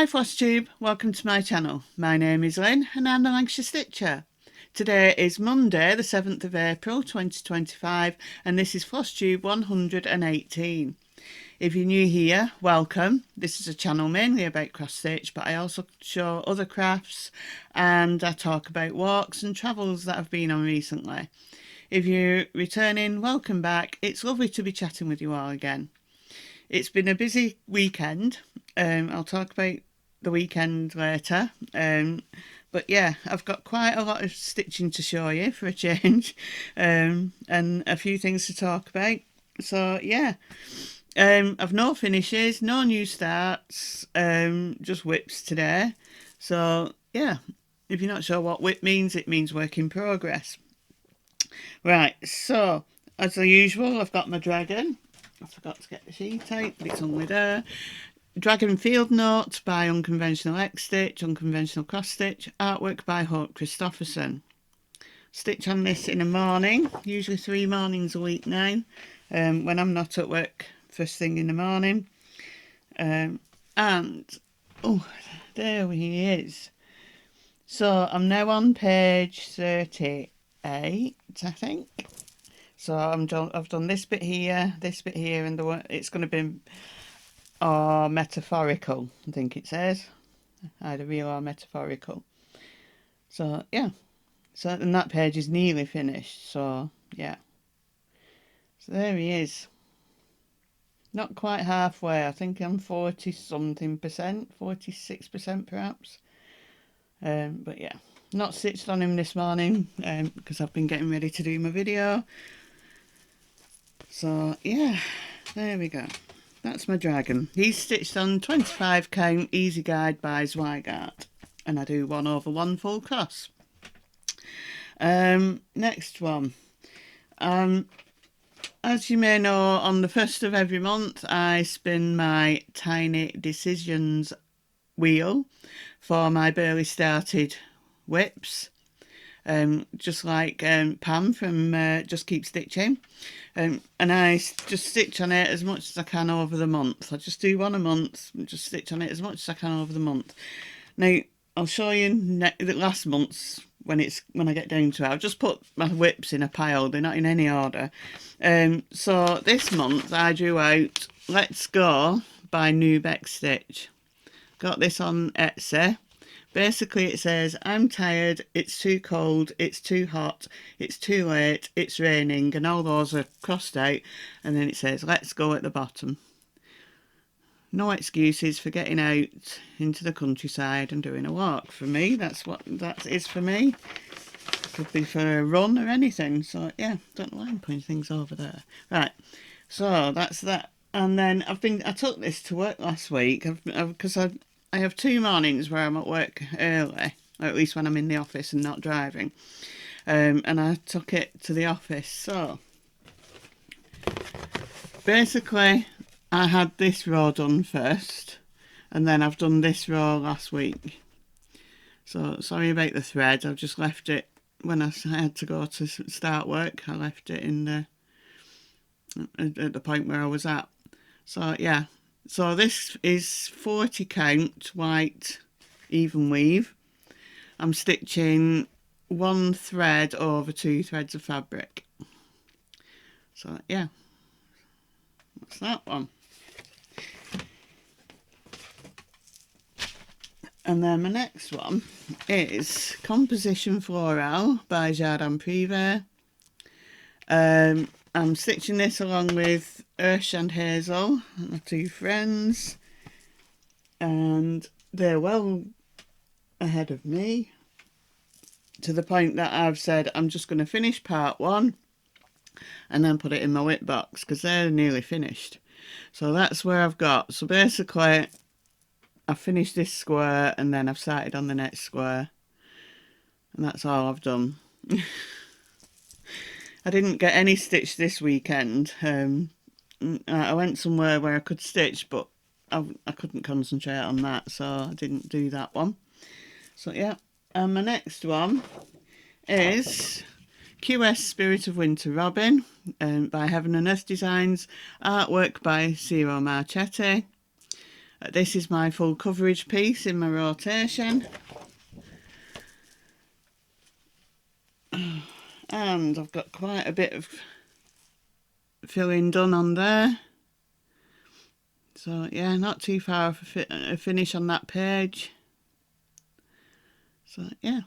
Flosstube, welcome to my channel. My name is Lynn and I'm the Lancashire Stitcher. Today is Monday the 7th of April 2025 and this is Flosstube 118. If you're new here, welcome. This is a channel mainly about cross stitch, but I also show other crafts and I talk about walks and travels that I've been on recently. If you're returning, welcome back. It's lovely to be chatting with you all again. It's been a busy weekend. I'll talk about the weekend later. But yeah, I've got quite a lot of stitching to show you for a change, and a few things to talk about. So yeah, I've no finishes, no new starts, just whips today. So yeah, if you're not sure what whip means, it means work in progress. Right, so as usual, I've got my dragon. I forgot to get the sheet out, but it's only there. Dragon Field Note by UnconventionalXStitch, Unconventional Cross Stitch, artwork by Hope Christopherson. Stitch on this in the morning, usually 3 mornings a week now, when I'm not at work first thing in the morning. And, oh, there he is. So I'm now on page 38, I think. So I've done this bit here, and it's going to be metaphorical, I think it says. Either real or metaphorical. So, yeah. So, and that page is nearly finished, so, yeah. So there he is. Not quite halfway, I think I'm 40-something percent, 46% perhaps. But yeah, not stitched on him this morning, because I've been getting ready to do my video. So, yeah, there we go. That's my dragon. He's stitched on 25 count easy guide by Zweigart, and I do 1/1 full cross. Next one. As you may know, on the 1st of every month I spin my Tiny Decisions wheel for my barely started whips. Just like Pam from Just Keep Stitching, and I just stitch on it as much as I can over the month. I just do one a month and just stitch on it as much as I can over the month. Now I'll show you the last month's when I get down to it. I've just put my whips in a pile, they're not in any order. So this month I drew out Let's Go by NoobXStitch. Got this on Etsy. Basically it says, I'm tired, it's too cold, it's too hot, it's too late, it's raining, and all those are crossed out, and then it says, let's go at the bottom. No excuses for getting out into the countryside and doing a walk. For me, that's what that is for me. Could be for a run or anything, so yeah, don't know why I'm putting things over there. Right, so that's that. And then I took this to work last week, because I have 2 mornings where I'm at work early, or at least when I'm in the office and not driving. And I took it to the office. So basically I had this row done first, and then I've done this row last week. So sorry about the thread, I've just left it when I had to go to start work. I left it at the point where I was at. So yeah. So this is 40 count white even weave. I'm stitching 1 thread over 2 threads of fabric. So yeah, that's that one. And then my next one is Composition Florale by Jardin Prive. I'm stitching this along with Ursh and Hazel, my 2 friends, and they're well ahead of me, to the point that I've said I'm just going to finish part 1 and then put it in my whip box, because they're nearly finished. So that's where I've got. So basically I've finished this square and then I've started on the next square, and that's all I've done. I didn't get any stitch this weekend. I went somewhere where I could stitch, but I couldn't concentrate on that, so I didn't do that one. So yeah, and my next one is QS Spirit of Winter Robin by Heaven and Earth Designs, artwork by Ciro Marchetti. This is my full coverage piece in my rotation. And I've got quite a bit of filling done on there. So yeah, not too far off a finish on that page. So yeah,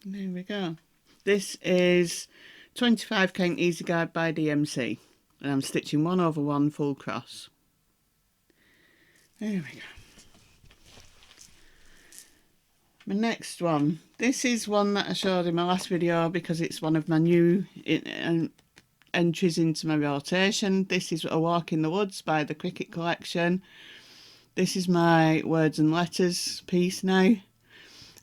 there we go. This is 25 count easy guide by DMC, and I'm stitching 1/1 full cross. There we go. My next one, this is one that I showed in my last video because it's one of my new entries into my rotation. This is A Walk in the Woods by the Cricket Collection. This is my words and letters piece now,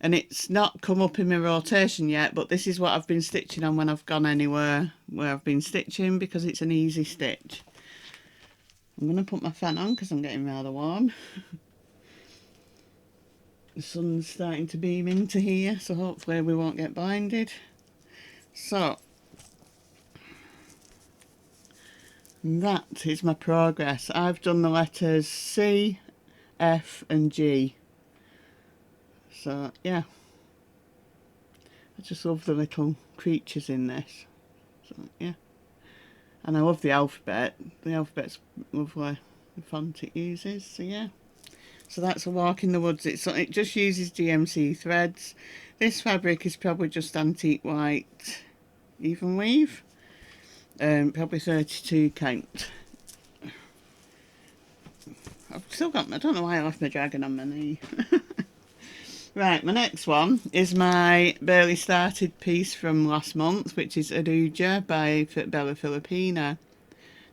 and it's not come up in my rotation yet, but this is what I've been stitching on when I've gone anywhere where I've been stitching because it's an easy stitch. I'm going to put my fan on because I'm getting rather warm. The sun's starting to beam into here, so hopefully we won't get blinded. So that is my progress. I've done the letters C, F and G. So yeah, I just love the little creatures in this. So yeah, and I love the alphabet. The alphabet's lovely, the font it uses. So yeah. So that's A Walk in the Woods. It just uses DMC threads. This fabric is probably just antique white even weave. Probably 32 count. I've still got, I don't know why I left my dragon on my knee. Right, my next one is my barely started piece from last month, which is Urduja by Bella Filipina.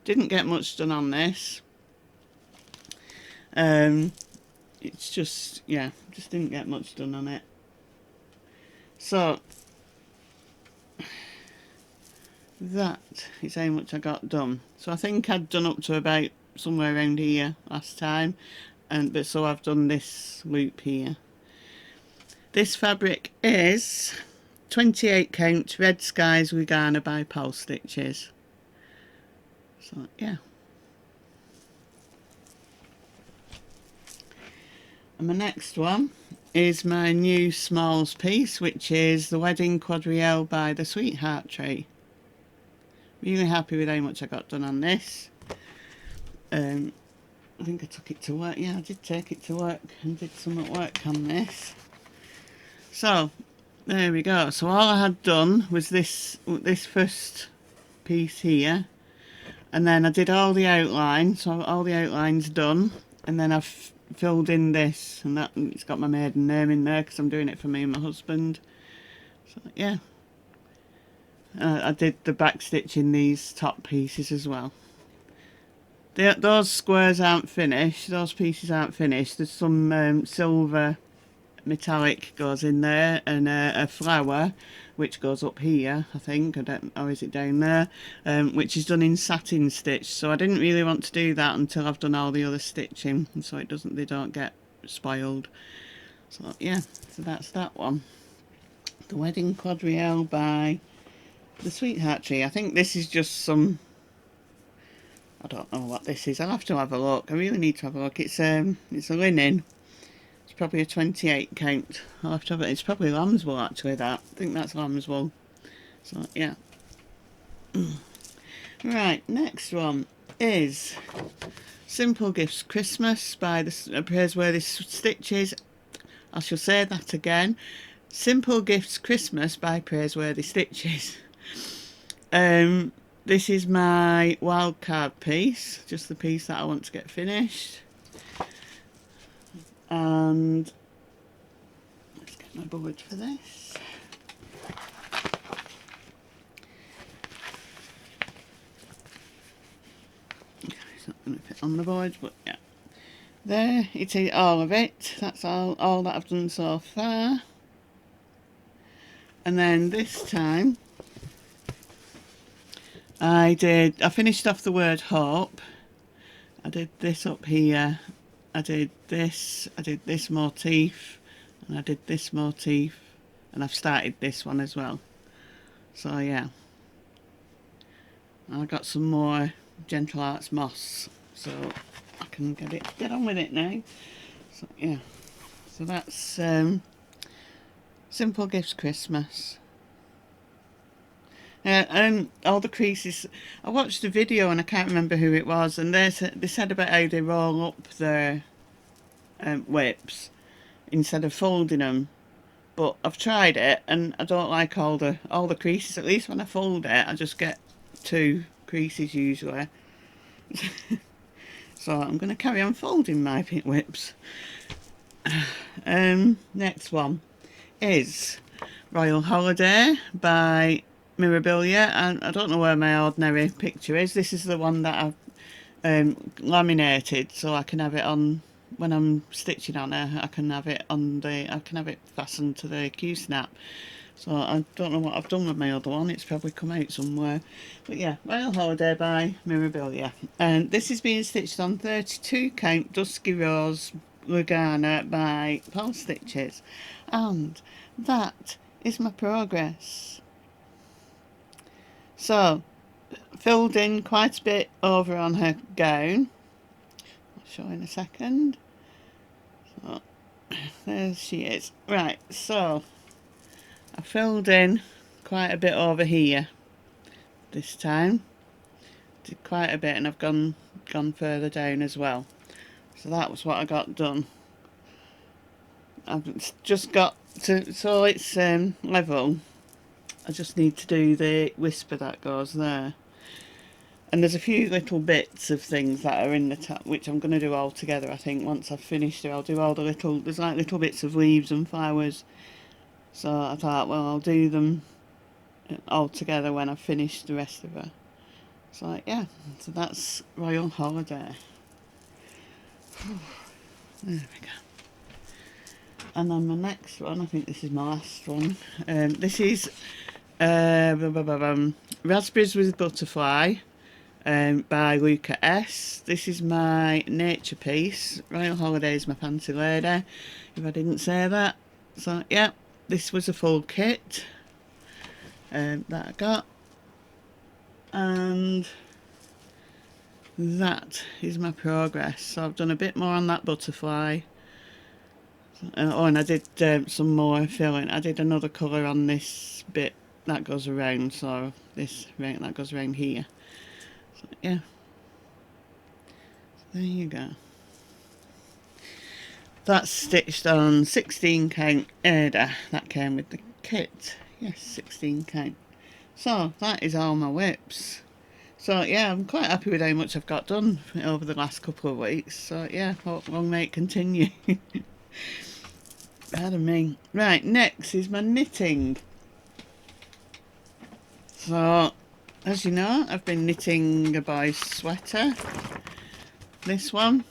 Didn't get much done on this. It's just, yeah, just didn't get much done on it. So that is how much I got done. So I think I'd done up to about somewhere around here last time, but so I've done this loop here. This fabric is 28 count Red Skies with Garner by Pole Stitches. So yeah. And my next one is my new smalls piece, which is the Wedding Quadrielle by the Sweetheart Tree. Really happy with how much I got done on this. I think I took it to work. Yeah, I did take it to work and did some at work on this. So there we go. So all I had done was this first piece here, and then I did all the outline. So all the outline's done, and then I've filled in this, and that it's got my maiden name in there because I'm doing it for me and my husband. So yeah, I did the back stitch in these top pieces as well. Those squares aren't finished, those pieces aren't finished. There's some silver metallic goes in there, and a flower which goes up here, I think, or is it down there, which is done in satin stitch. So I didn't really want to do that until I've done all the other stitching, and so they don't get spoiled. So yeah, so that's that one. The Wedding Quadrielle by the Sweetheart Tree. I think this is just some, I don't know what this is. I'll have to have a look. I really need to have a look. It's a linen. It's probably a 28 count. I'll have to have it. It's probably lamb's wool actually, that. I think that's lamb's wool. So yeah. Right, next one is Simple Gifts Christmas by the Praiseworthy Stitches. I shall say that again. Simple Gifts Christmas by Praiseworthy Stitches. This is my wildcard piece, just the piece that I want to get finished. And let's get my board for this. It's not going to fit on the board, but yeah. There, it is all of it. That's all that I've done so far. And then this time I finished off the word hope. I did this up here. I did this motif, and I did this motif, and I've started this one as well. So yeah, I got some more Gentle Arts moss, so I can get on with it now. So yeah, so that's Simple Gifts Christmas. And all the creases, I watched a video and I can't remember who it was, and they said about how they roll up their whips instead of folding them. But I've tried it and I don't like all the creases. At least when I fold it, I just get 2 creases usually. So I'm going to carry on folding my pink whips. Next one is Royal Holiday by Mirabilia, and I don't know where my ordinary picture is. This is the one that I've laminated, so I can have it on when I'm stitching on her. I can have it fastened to the Q-snap. So I don't know what I've done with my other one. It's probably come out somewhere. But yeah, Royal Holiday by Mirabilia, and this is being stitched on 32 count Dusky Rose Lugana by Paul Stitches, and that is my progress. So filled in quite a bit over on her gown. I'll show in a second. So there she is. Right, so I filled in quite a bit over here this time. Did quite a bit, and I've gone further down as well. So that was what I got done. I've just got to, so it's level. I just need to do the whisper that goes there. And there's a few little bits of things that are in the top, which I'm going to do all together. I think once I've finished it, I'll do all the there's like little bits of leaves and flowers. So I thought, well, I'll do them all together when I've finished the rest of her. So yeah, so that's Royal Holiday. There we go. And then my next one, I think this is my last one. This is Raspberries with Butterfly by Luca-S. This is my nature piece. Royal Holiday is my fancy lady, if I didn't say that. So yeah, this was a full kit that I got, and that is my progress. So I've done a bit more on that butterfly. Oh, and I did some more filling. I did another colour on this bit that goes around, so this that goes around here. So yeah, there you go. That's stitched on 16 count Ada. That came with the kit. Yes, 16 count. So that is all my whips. So yeah, I'm quite happy with how much I've got done over the last couple of weeks. So yeah, hope long may it continue. Pardon me. Right, next is my knitting. So, as you know, I've been knitting a boy's sweater. This one.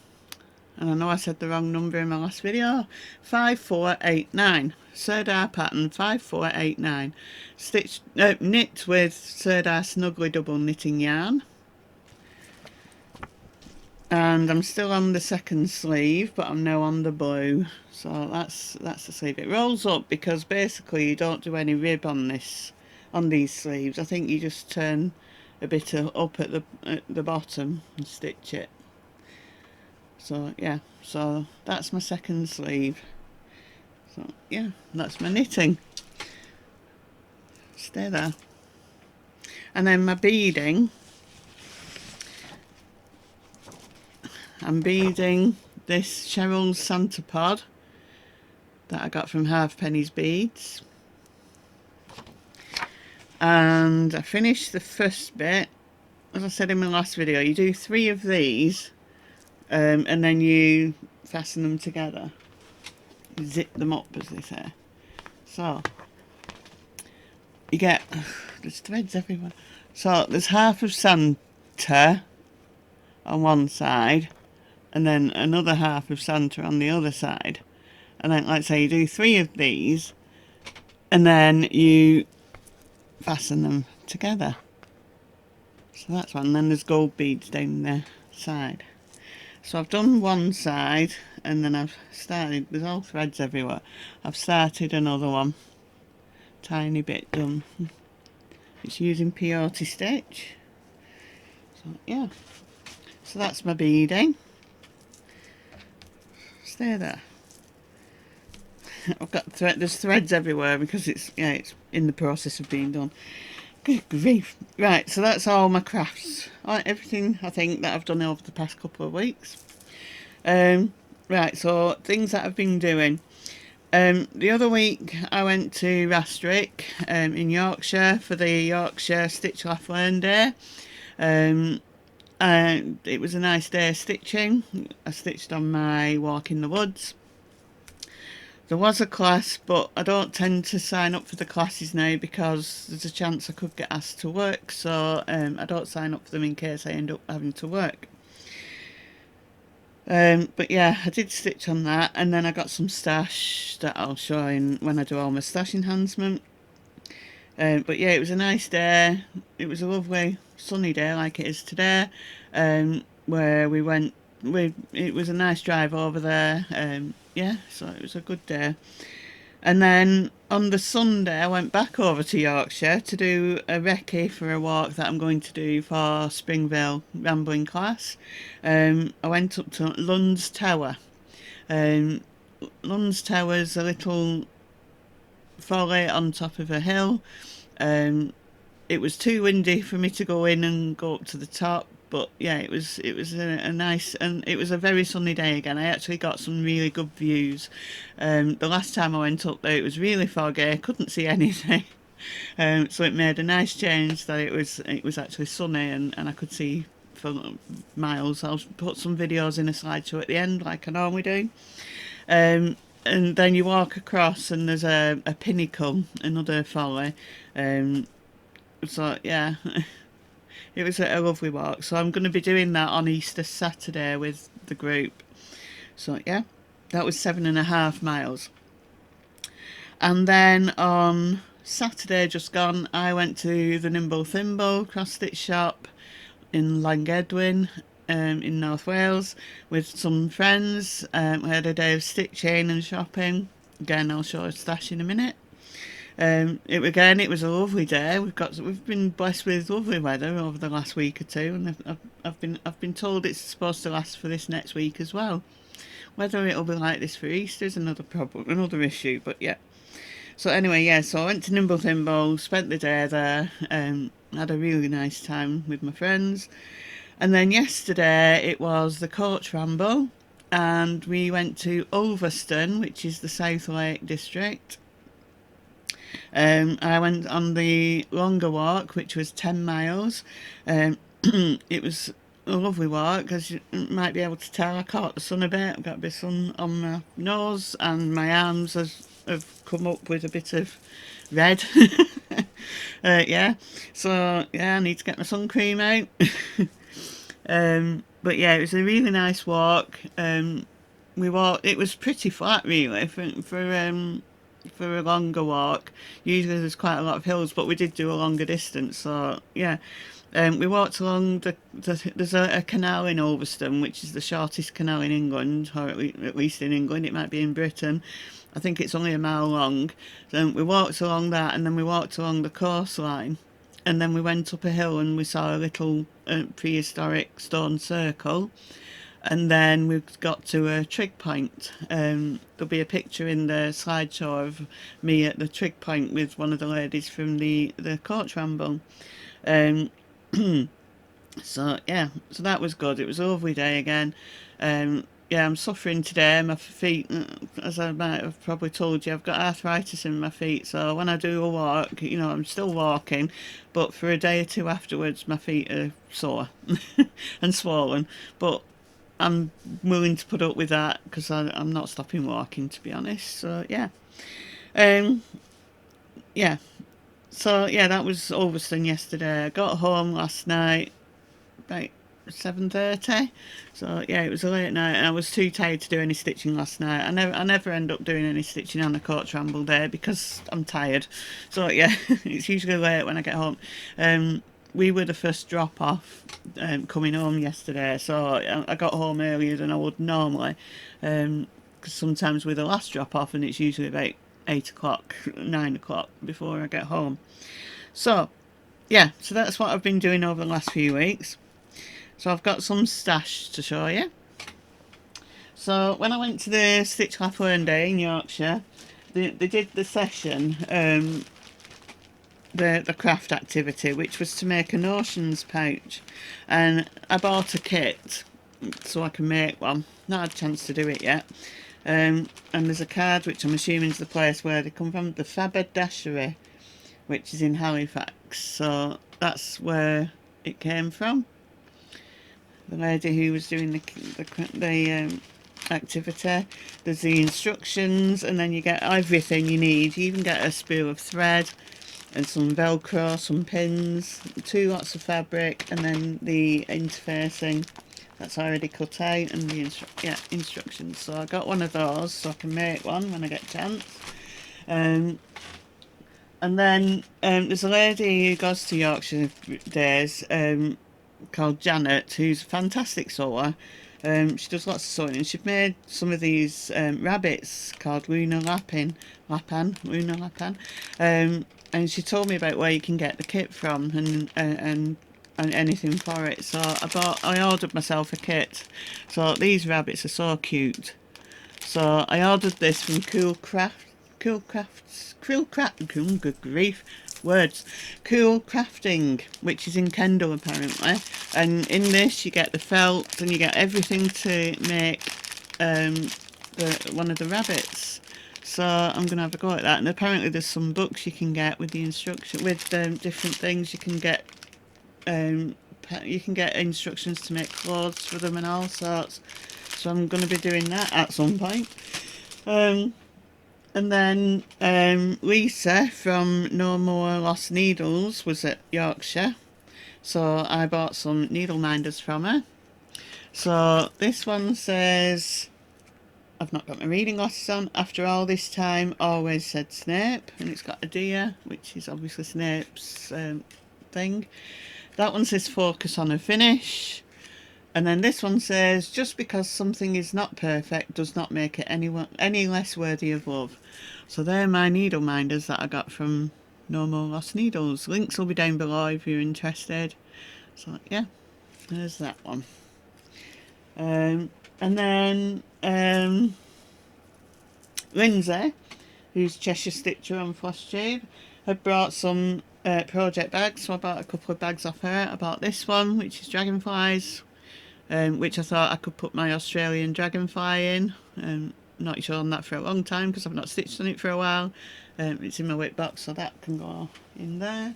And I know I said the wrong number in my last video. 5489. Sirdar pattern 5489. Stitched, knit with Sirdar Snuggly double knitting yarn. And I'm still on the second sleeve, but I'm now on the blue. So that's the sleeve. It rolls up because basically you don't do any rib on these sleeves. I think you just turn a bit up at the bottom and stitch it. So yeah, so that's my second sleeve. So yeah, that's my knitting. Stay there. And then my beading. I'm beading this Cheryl's Santa Pod that I got from Halfpenney's Beads. And I finished the first bit. As I said in my last video, you do 3 of these and then you fasten them together. You zip them up, as they say. So you get, there's threads everywhere. So there's half of Santa on one side, and then another half of Santa on the other side. And then, like I say, you do 3 of these, and then you fasten them together. So that's one. And then there's gold beads down the side. So I've done one side, and then I've started, there's all threads everywhere. I've started another one. Tiny bit done. It's using peyote stitch. So yeah. So that's my beading. stay there. I've got there's threads everywhere because it's in the process of being done. Good grief. Right, so that's all my crafts. Everything I think that I've done over the past couple of weeks. Right, so things that I've been doing. The other week I went to Raspberries in Yorkshire for the Yorkshire Stitch Laugh Learn Day. And it was a nice day stitching. I stitched on my walk in the woods. There was a class, but I don't tend to sign up for the classes now because there's a chance I could get asked to work, so I don't sign up for them in case I end up having to work. But yeah, I did stitch on that, and then I got some stash that I'll show in when I do all my stash enhancement. But yeah, it was a nice day. It was a lovely sunny day like it is today, where we went. It was a nice drive over there. Yeah, so it was a good day. And then on the Sunday I went back over to Yorkshire to do a recce for a walk that I'm going to do for Springvale Rambling class. I went up to Lund's Tower. Lund's Tower is a little folly on top of a hill. It was too windy for me to go in and go up to the top, but yeah, it was a nice, and it was a very sunny day again. I actually got some really good views. The last time I went up there it was really foggy, I couldn't see anything. So it made a nice change that it was actually sunny and I could see for miles. I'll put some videos in a slideshow at the end like I normally do. And then you walk across and there's a pinnacle, another folly. So yeah, it was a lovely walk. So I'm going to be doing that on Easter Saturday with the group. So yeah, that was 7.5 miles. And then on Saturday just gone, I went to the Nimble Thimble cross stitch shop in Llangedwin, in North Wales, with some friends. We had a day of stitching and shopping. Again, I'll show a stash in a minute. It was a lovely day. We've been blessed with lovely weather over the last week or two, and I've been told it's supposed to last for this next week as well. Whether it'll be like this for Easter is another problem, another issue. But yeah. So anyway, yeah. So I went to Nimble Thimble, spent the day there, had a really nice time with my friends, and then yesterday it was the coach ramble, and we went to Ulverston, which is the South Lake district. I went on the longer walk, which was 10 miles. It was a lovely walk, as you might be able to tell. I caught the sun a bit. I've got a bit of sun on my nose, and my arms have come up with a bit of red. Yeah, so yeah, I need to get my sun cream out. But yeah, it was a really nice walk. We walked. It was pretty flat, really, for a longer walk. Usually there's quite a lot of hills, but we did do a longer distance, so yeah. We walked along there's a canal in Ulverston, which is the shortest canal in England, or at least in England. It might be in Britain. I think it's only a mile long. We walked along that, and then we walked along the coastline, and then we went up a hill and we saw a little prehistoric stone circle. And then we got to a trig point. There'll be a picture in the slideshow of me at the trig point with one of the ladies from the coach ramble. So yeah, so that was good. It was a lovely day again. Yeah, I'm suffering today. My feet, as I might have probably told you, I've got arthritis in my feet. So when I do a walk, I'm still walking, but for a day or two afterwards, my feet are sore and swollen. But I'm willing to put up with that because I'm not stopping walking, to be honest. So yeah, yeah. So yeah, that was Ulverston yesterday. I got home last night about 7:30. So yeah, it was a late night, and I was too tired to do any stitching last night. I never end up doing any stitching on a coach ramble day because I'm tired. So yeah, it's usually late when I get home. We were the first drop off coming home yesterday, so I got home earlier than I would normally, because sometimes we're the last drop off and it's usually about 8 o'clock, 9 o'clock before I get home. So yeah, so that's what I've been doing over the last few weeks. So I've got some stash to show you. So when I went to the Stitch Lab one day in Yorkshire, they did the session, the craft activity, which was to make a notions pouch, and I bought a kit so I can make one. Not had a chance to do it yet. And there's a card which I'm assuming is the place where they come from, the Haberdashery, which is in Halifax. So that's where it came from. The lady who was doing the activity. There's the instructions, and then you get everything you need. You even get a spool of thread and some velcro, some pins, 2 lots of fabric, and then the interfacing that's already cut out, and the instructions. So I got one of those so I can make one when I get a chance. And then there's a lady who goes to Yorkshire days called Janet, who's a fantastic sewer. She does lots of sewing, and she's made some of these rabbits called Luna Lapan, and she told me about where you can get the kit from and anything for it. So I ordered myself a kit. So these rabbits are so cute. So I ordered this from Cool Crafting, which is in Kendal apparently. And in this you get the felt and you get everything to make one of the rabbits. So I'm going to have a go at that. And apparently there's some books you can get with the instruction, with different things. You can get instructions to make clothes for them and all sorts. So I'm going to be doing that at some point. And then Lisa from No More Lost Needles was at Yorkshire. So I bought some needle minders from her. So this one says, I've not got my reading glasses on. After all this time, always said Snape. And it's got a deer, which is obviously Snape's thing. That one says focus on a finish. And then this one says, just because something is not perfect does not make it any less worthy of love. So they're my needle minders that I got from No More Lost Needles. Links will be down below if you're interested. So yeah, there's that one. And then Lindsay, who's Cheshire Stitcher on Flosstube, had brought some project bags. So I bought a couple of bags off her. I bought this one, which is dragonflies. Which I thought I could put my Australian dragonfly in. Not shown that for a long time because I've not stitched on it for a while. It's in my weight box, so that can go in there.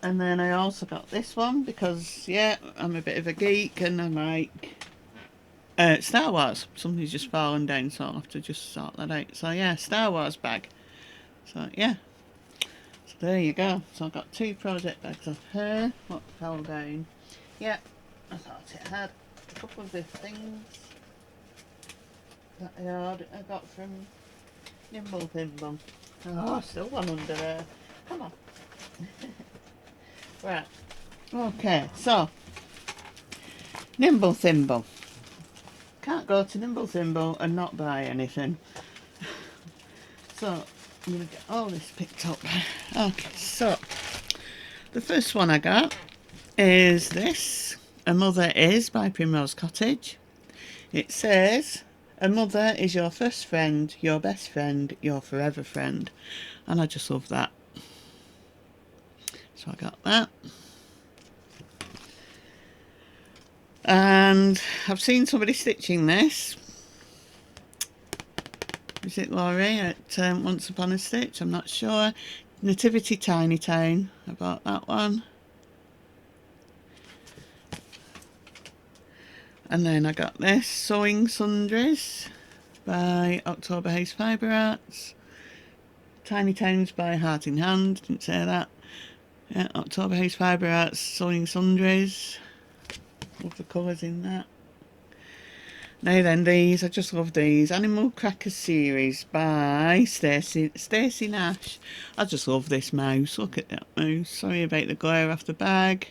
And then I also got this one because, yeah, I'm a bit of a geek and I like Star Wars. Something's just fallen down, so I'll have to just sort that out. So yeah, Star Wars bag. So yeah, so there you go. So I've got 2 project bags of her. What fell down? Yeah, I thought it had a couple of the things that I got from Nimble Thimble. Oh, still one under there. Come on. Right. Okay, so Nimble Thimble. Can't go to Nimble Thimble and not buy anything. So I'm going to get all this picked up. Okay, so the first one I got is this. A Mother Is by Primrose Cottage. It says, a mother is your first friend, your best friend, your forever friend. And I just love that. So I got that. And I've seen somebody stitching this. Is it Laurie at Once Upon a Stitch? I'm not sure. Nativity Tiny Town. I bought that one. And then I got this, Sewing Sundries by October House Fibre Arts. Tiny Towns by Heart in Hand, didn't say that. Yeah, October House Fibre Arts, Sewing Sundries. Love the colours in that. Now then, these, I just love these. Animal Crackers series by Stacey Nash. I just love this mouse. Look at that mouse. Sorry about the glare off the bag.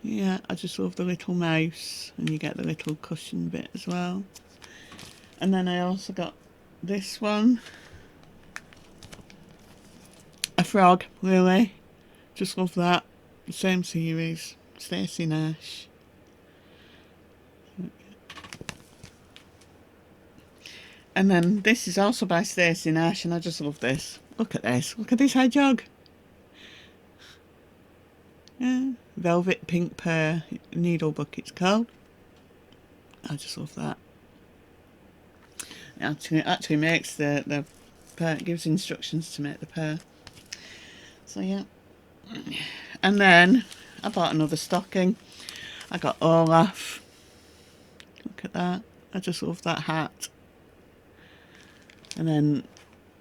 Yeah, I just love the little mouse, and you get the little cushion bit as well. And then I also got this one, a frog, really. Just love that. Same series, Stacey Nash. And then this is also by Stacey Nash, and I just love this. Look at this. Look at this hedgehog. Yeah, velvet pink pear needle book it's called. I just love that. It actually makes the pear, it gives instructions to make the pear. So yeah. And then I bought another stocking. I got Olaf. Look at that. I just love that hat. And then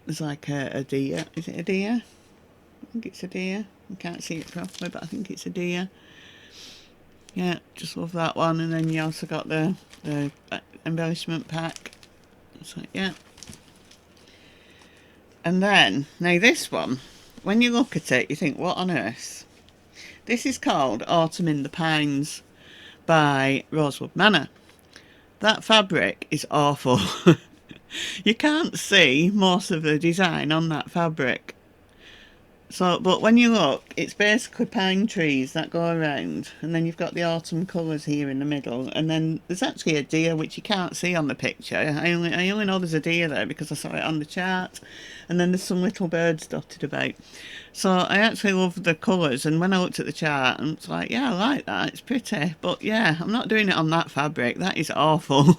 there's like a deer. Is it a deer? I think it's a deer. I can't see it properly, but I think it's a deer. Yeah, just love that one. And then you also got the embellishment pack. So yeah. And then, now this one, when you look at it, you think, what on earth? This is called Autumn in the Pines by Rosewood Manor. That fabric is awful. You can't see most of the design on that fabric. So, but when you look, it's basically pine trees that go around, and then you've got the autumn colours here in the middle, and then there's actually a deer which you can't see on the picture. I only know there's a deer there because I saw it on the chart, and then there's some little birds dotted about. So I actually love the colours, and when I looked at the chart, I was like, yeah, I like that, it's pretty, but yeah, I'm not doing it on that fabric, that is awful.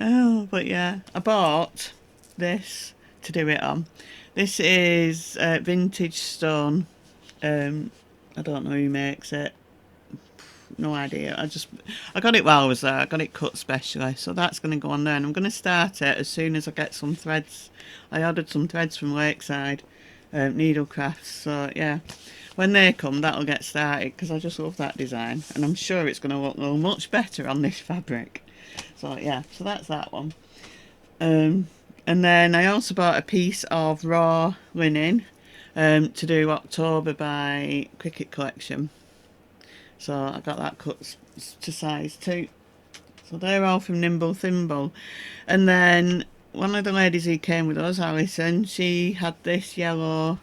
Oh, but yeah, I bought this to do it on. This is vintage stone. I don't know who makes it. No idea. I got it while I was there. I got it cut specially, so that's going to go on there. And I'm going to start it as soon as I get some threads. I ordered some threads from Lakeside Needle Crafts. So yeah, when they come, that'll get started because I just love that design, and I'm sure it's going to look much better on this fabric. So yeah, so that's that one. And then I also bought a piece of raw linen to do October by Cricket Collection. So I got that cut to size 2. So they're all from Nimble Thimble. And then one of the ladies who came with us, Alison, she had this yellow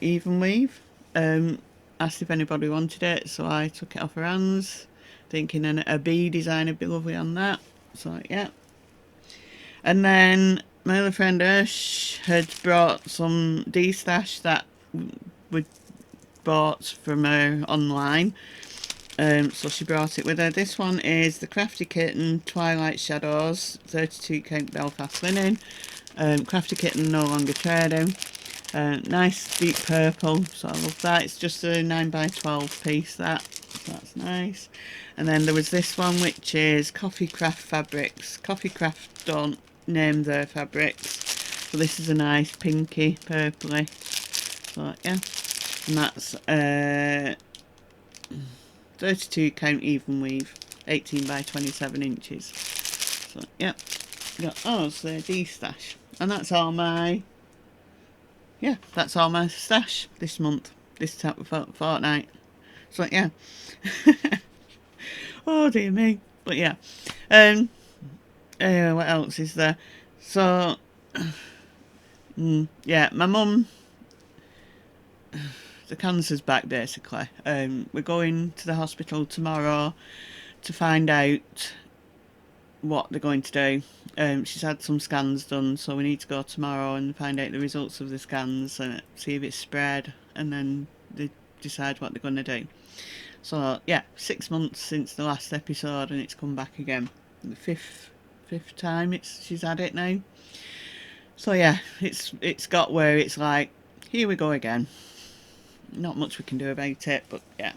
even weave. Asked if anybody wanted it, so I took it off her hands, thinking a bee design would be lovely on that. So yeah. And then my other friend Ursh had brought some D-stash that we bought from her online. So she brought it with her. This one is the Crafty Kitten Twilight Shadows 32 count Belfast linen. Crafty Kitten no longer trading. Nice deep purple, so I love that. It's just a 9x12 piece, so that's nice. And then there was this one which is Coffee Craft Fabrics. Coffee Craft don't name their fabrics, so this is a nice pinky purpley. So yeah, and that's 32 count even weave, 18x27 inches. So yeah, got those there, D-stash, and that's all my stash this month, this type of fortnight. So yeah. Oh dear me. But yeah, what else is there? So yeah, my mum, the cancer's back basically. We're going to the hospital tomorrow to find out what they're going to do. She's had some scans done, so we need to go tomorrow and find out the results of the scans and see if it's spread, and then they decide what they're going to do. So yeah, 6 months since the last episode, and it's come back again. The fifth time she's had it now. So yeah, it's got where it's like, here we go again. Not much we can do about it, but yeah.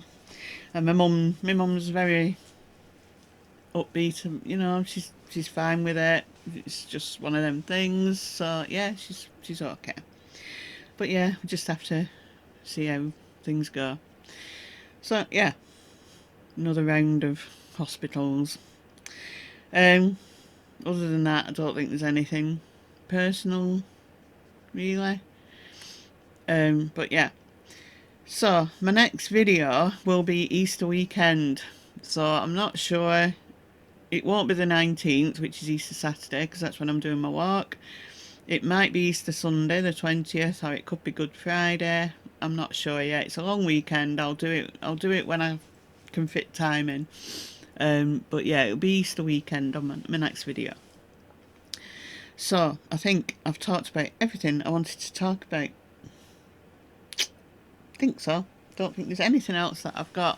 And my mum's very upbeat, you know, she's fine with it. It's just one of them things. So yeah, she's okay. But yeah, we just have to see how things go. So yeah, another round of hospitals. Other than that, I don't think there's anything personal really. But yeah, so my next video will be Easter weekend, so I'm not sure. It won't be the 19th, which is Easter Saturday, because that's when I'm doing my walk. It might be Easter Sunday, the 20th, or it could be Good Friday. I'm not sure yet. It's a long weekend. I'll do it when I can fit time in. But yeah, it'll be Easter weekend on my next video. So I think I've talked about everything I wanted to talk about. I think so. Don't think there's anything else that I've got.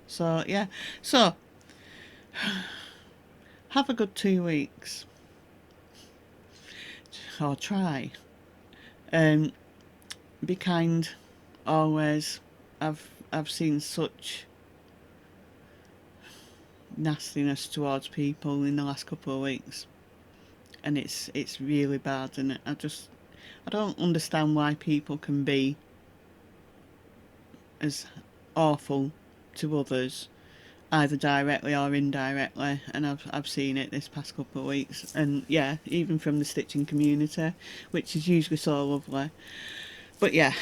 So yeah, so have a good 2 weeks, or try. Be kind always. I've seen such nastiness towards people in the last couple of weeks, and it's really bad, and I don't understand why people can be as awful to others, either directly or indirectly, and I've seen it this past couple of weeks, and yeah, even from the stitching community, which is usually so lovely. But yeah,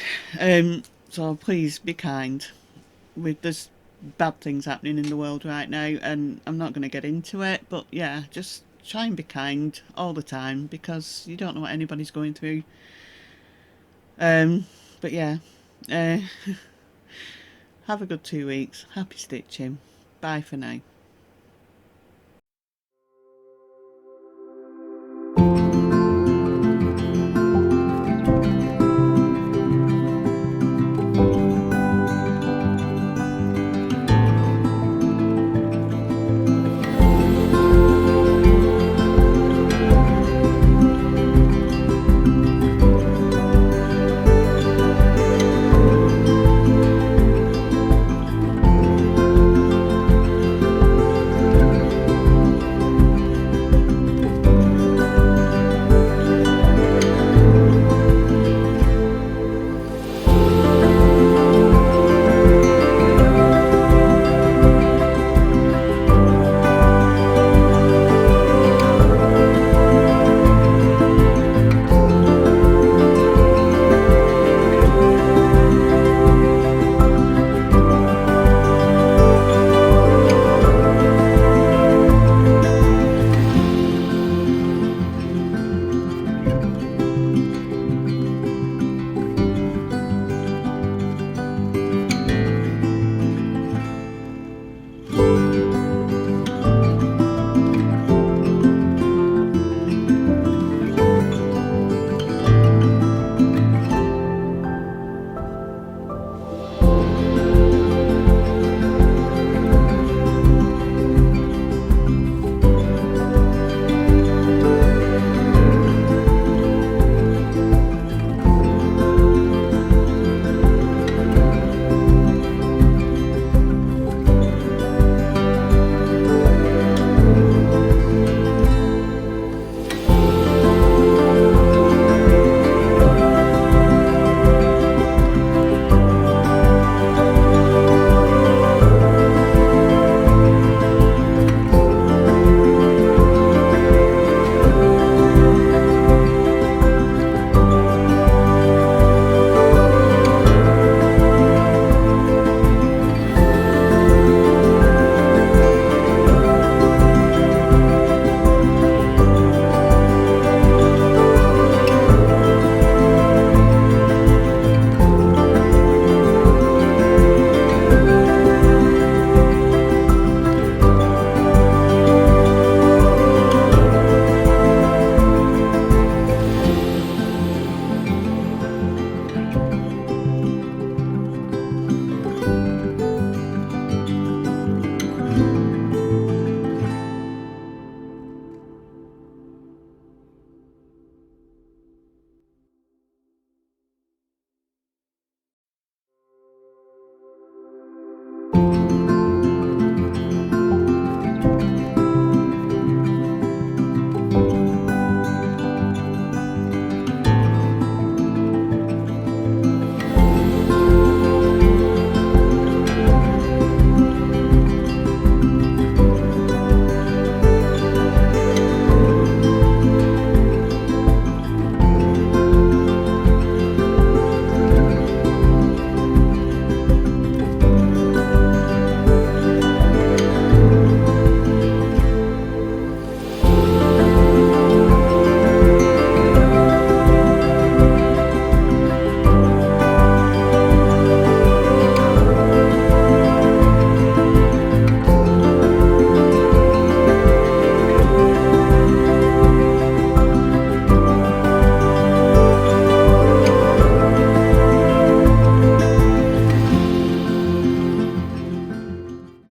so please be kind. There's bad things happening in the world right now, and I'm not going to get into it, but yeah, just try and be kind all the time, because you don't know what anybody's going through. But yeah, have a good 2 weeks. Happy stitching. Bye for now.